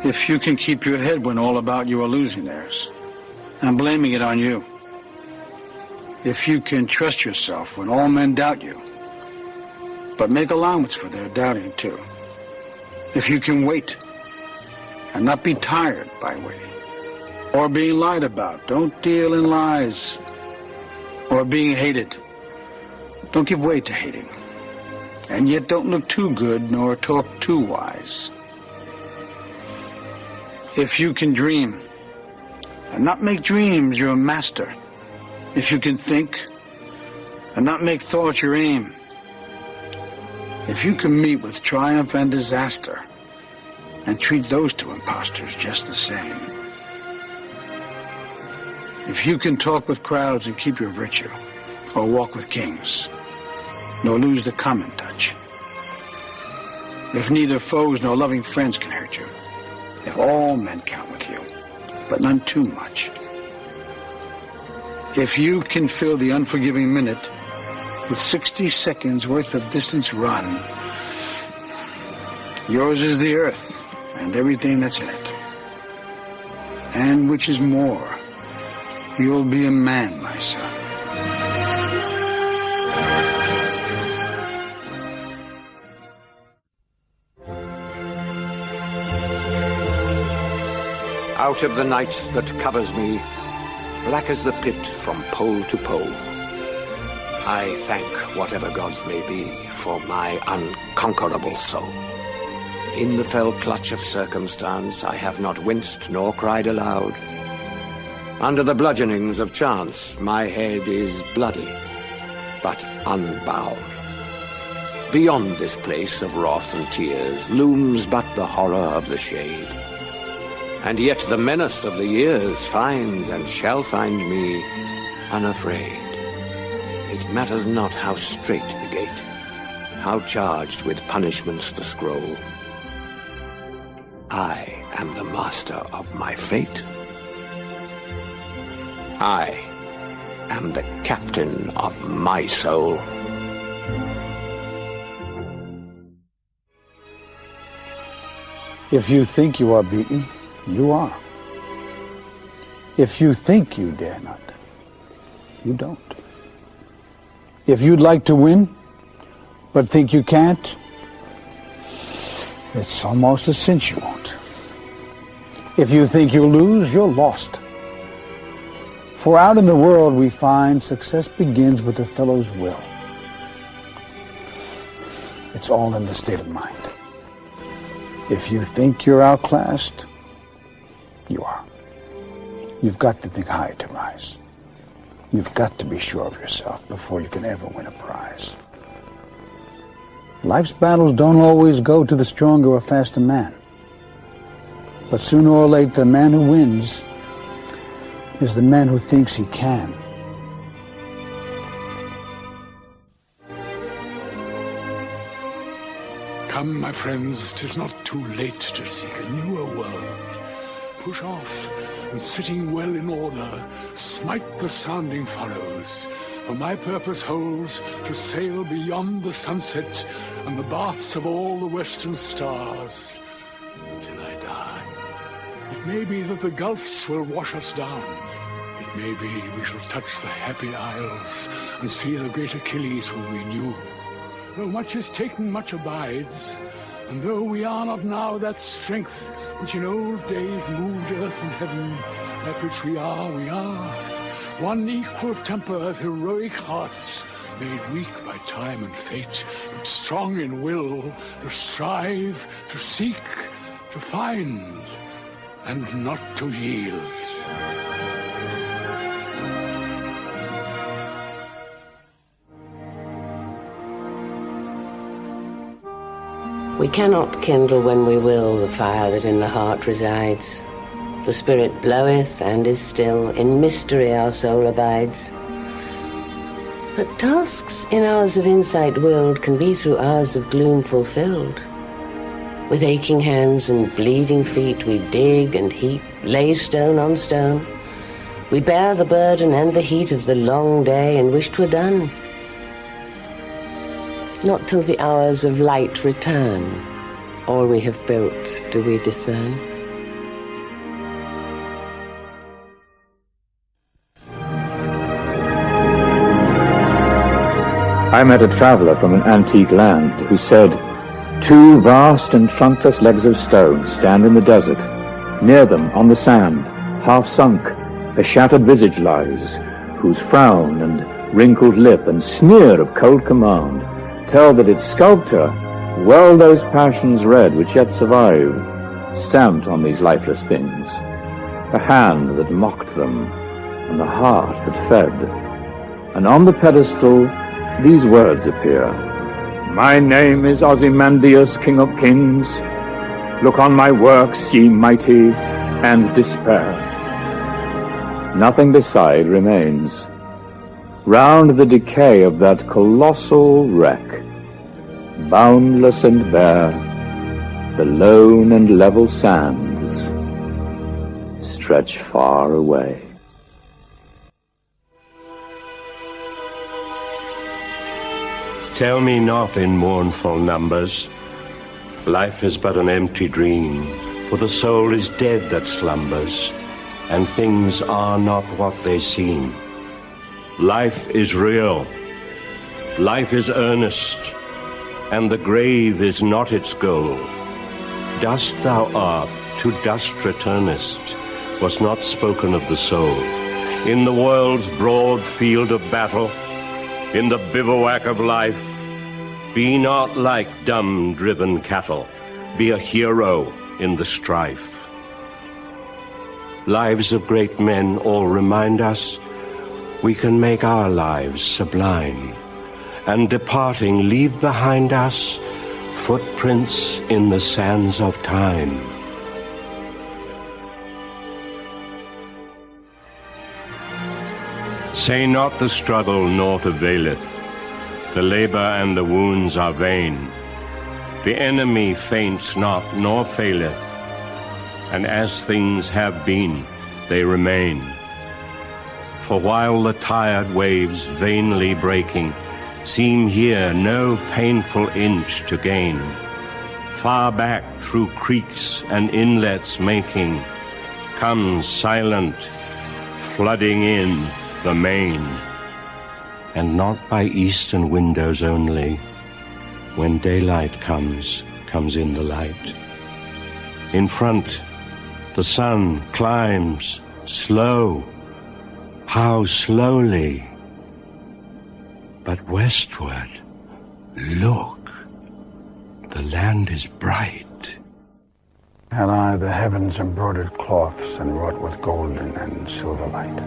If you can keep your head when all about you are losing theirs and blaming it on you. If you can trust yourself when all men doubt you, but make allowance for their doubting too. If you can wait and not be tired by waiting or being lied about. Don't deal in lies. Or being hated. Don't give way to hating. And yet don't look too good nor talk too wise. If you can dream and not make dreams your master. If you can think and not make thought your aim. If you can meet with triumph and disaster and treat those two impostors just the same. If you can talk with crowds and keep your virtue, or walk with kings, nor lose the common touch. If neither foes nor loving friends can hurt you, if all men count with you, but none too much. If you can fill the unforgiving minute with 60 seconds worth of distance run, yours is the earth and everything that's in it. And which is more, you'll be a man, my son. Out of the night that covers me, black as the pit from pole to pole, I thank whatever gods may be for my unconquerable soul. In the fell clutch of circumstance, I have not winced nor cried aloud. Under the bludgeonings of chance, my head is bloody, but unbowed. Beyond this place of wrath and tears looms but the horror of the shade. And yet the menace of the years finds and shall find me unafraid. It matters not how strait the gate, how charged with punishments the scroll. I am the master of my fate. I am the captain of my soul. If you think you are beaten, you are. If you think you dare not, you don't. If you'd like to win, but think you can't, it's almost a cinch you won't. If you think you'll lose, you're lost. For out in the world we find success begins with the fellow's will. It's all in the state of mind. If you think you're outclassed, you are. You've got to think high to rise. You've got to be sure of yourself before you can ever win a prize. Life's battles don't always go to the stronger or faster man. But sooner or later, the man who wins is the man who thinks he can. Come, my friends, 'tis not too late to seek a newer world. Push off, and sitting well in order, smite the sounding furrows. For my purpose holds to sail beyond the sunset and the baths of all the western stars, till I die. It may be that the gulfs will wash us down. It may be we shall touch the happy isles and see the great Achilles whom we knew. Though much is taken, much abides, and though we are not now that strength which in old days moved earth and heaven, that which we are, we are. One equal temper of heroic hearts, made weak by time and fate, but strong in will, to strive, to seek, to find, and not to yield. We cannot kindle when we will the fire that in the heart resides. The spirit bloweth and is still, in mystery our soul abides. But tasks in hours of insight willed can be through hours of gloom fulfilled. With aching hands and bleeding feet we dig and heap, lay stone on stone. We bear the burden and the heat of the long day and wish 'twere done. Not till the hours of light return, all we have built do we discern. I met a traveller from an antique land who said, "Two vast and trunkless legs of stone stand in the desert. Near them, on the sand, half sunk, a shattered visage lies, whose frown and wrinkled lip and sneer of cold command tell that its sculptor well those passions read which yet survive, stamped on these lifeless things, the hand that mocked them, and the heart that fed. And on the pedestal these words appear, My name is Ozymandias, King of Kings. Look on my works, ye mighty, and despair. Nothing beside remains. Round the decay of that colossal wreck, boundless and bare, the lone and level sands stretch far away. Tell me not in mournful numbers, life is but an empty dream, for the soul is dead that slumbers, and things are not what they seem. Life is real, life is earnest, and the grave is not its goal. Dust thou art, to dust returnest, was not spoken of the soul. In the world's broad field of battle, in the bivouac of life, be not like dumb driven cattle, be a hero in the strife. Lives of great men all remind us we can make our lives sublime, and departing leave behind us footprints in the sands of time. Say not the struggle naught availeth, the labor and the wounds are vain. The enemy faints not nor faileth, and as things have been, they remain. For while the tired waves vainly breaking seem here no painful inch to gain, far back through creeks and inlets making comes silent, flooding in the main. And not by eastern windows only, when daylight comes in the light. In front, the sun climbs slow, how slowly. But westward, look, the land is bright. Had I the heavens embroidered cloths and wrought with golden and silver light,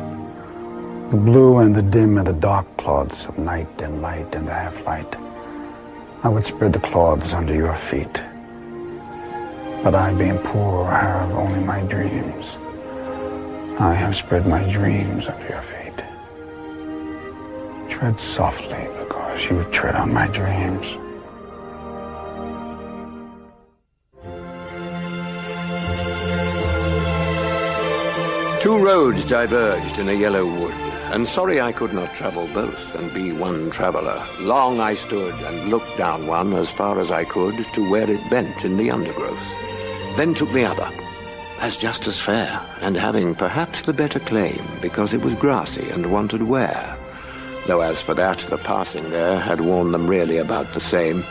the blue and the dim and the dark cloths of night and light and the half-light, I would spread the cloths under your feet. But I, being poor, have only my dreams. I have spread my dreams under your feet. Tread softly, because you tread on my dreams. Two roads diverged in a yellow wood, and sorry I could not travel both and be one traveller. Long I stood and looked down one as far as I could to where it bent in the undergrowth, then took the other, as just as fair, and having perhaps the better claim, because it was grassy and wanted wear, though as for that the passing there had worn them really about the same,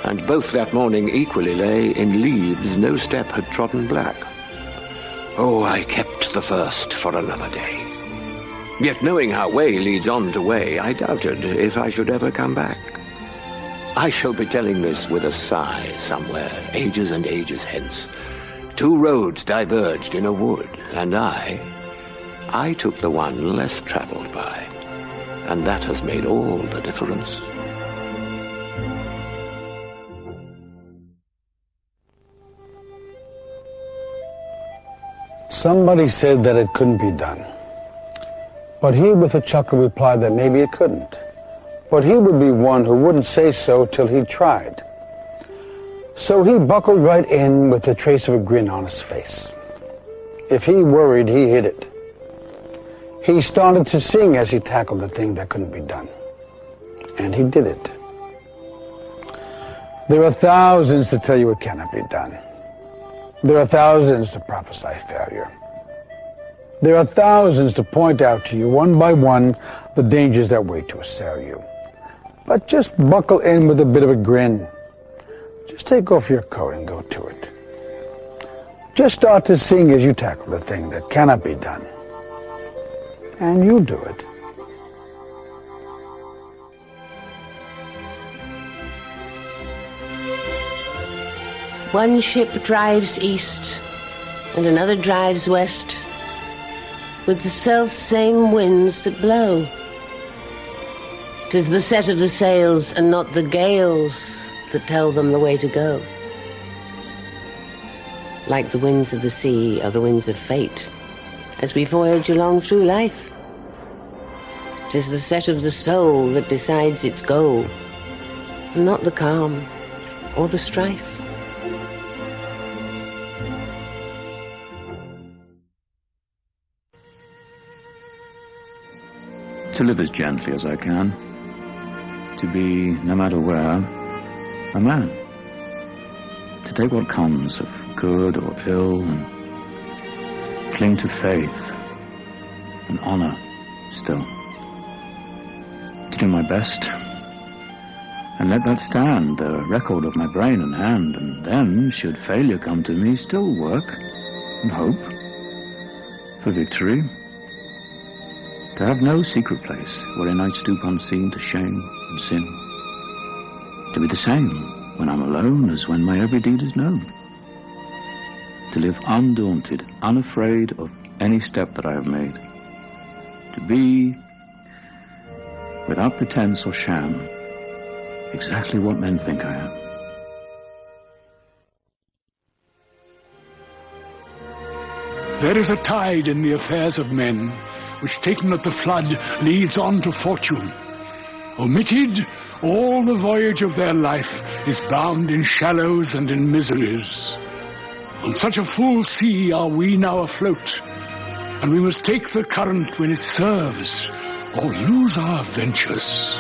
and both that morning equally lay in leaves no step had trodden black. Oh, I kept the first for another day. Yet knowing how way leads on to way, I doubted if I should ever come back. I shall be telling this with a sigh somewhere, ages and ages hence. Two roads diverged in a wood, and I took the one less travelled by, and that has made all the difference. Somebody said that it couldn't be done. But he with a chuckle replied that maybe it couldn't. But he would be one who wouldn't say so till he tried. So he buckled right in with the trace of a grin on his face. If he worried, he hid it. He started to sing as he tackled the thing that couldn't be done. And he did it. There are thousands to tell you it cannot be done. There are thousands to prophesy failure. There are thousands to point out to you, one by one, the dangers that wait to assail you. But just buckle in with a bit of a grin. Just take off your coat and go to it. Just start to sing as you tackle the thing that cannot be done. And you'll do it. One ship drives east, and another drives west, with the self-same winds that blow. 'Tis the set of the sails, and not the gales, that tell them the way to go. Like the winds of the sea are the winds of fate, as we voyage along through life. 'Tis the set of the soul that decides its goal, and not the calm or the strife. To live as gently as I can, to be, no matter where, a man. To take what comes of good or ill and cling to faith and honor still. To do my best and let that stand, the record of my brain and hand, and then, should failure come to me, still work and hope for victory. To have no secret place wherein I stoop unseen to shame and sin. To be the same when I'm alone as when my every deed is known. To live undaunted, unafraid of any step that I have made. To be, without pretense or sham, exactly what men think I am. There is a tide in the affairs of men, which taken at the flood leads on to fortune. Omitted, all the voyage of their life is bound in shallows and in miseries. On such a full sea are we now afloat, and we must take the current when it serves, or lose our ventures.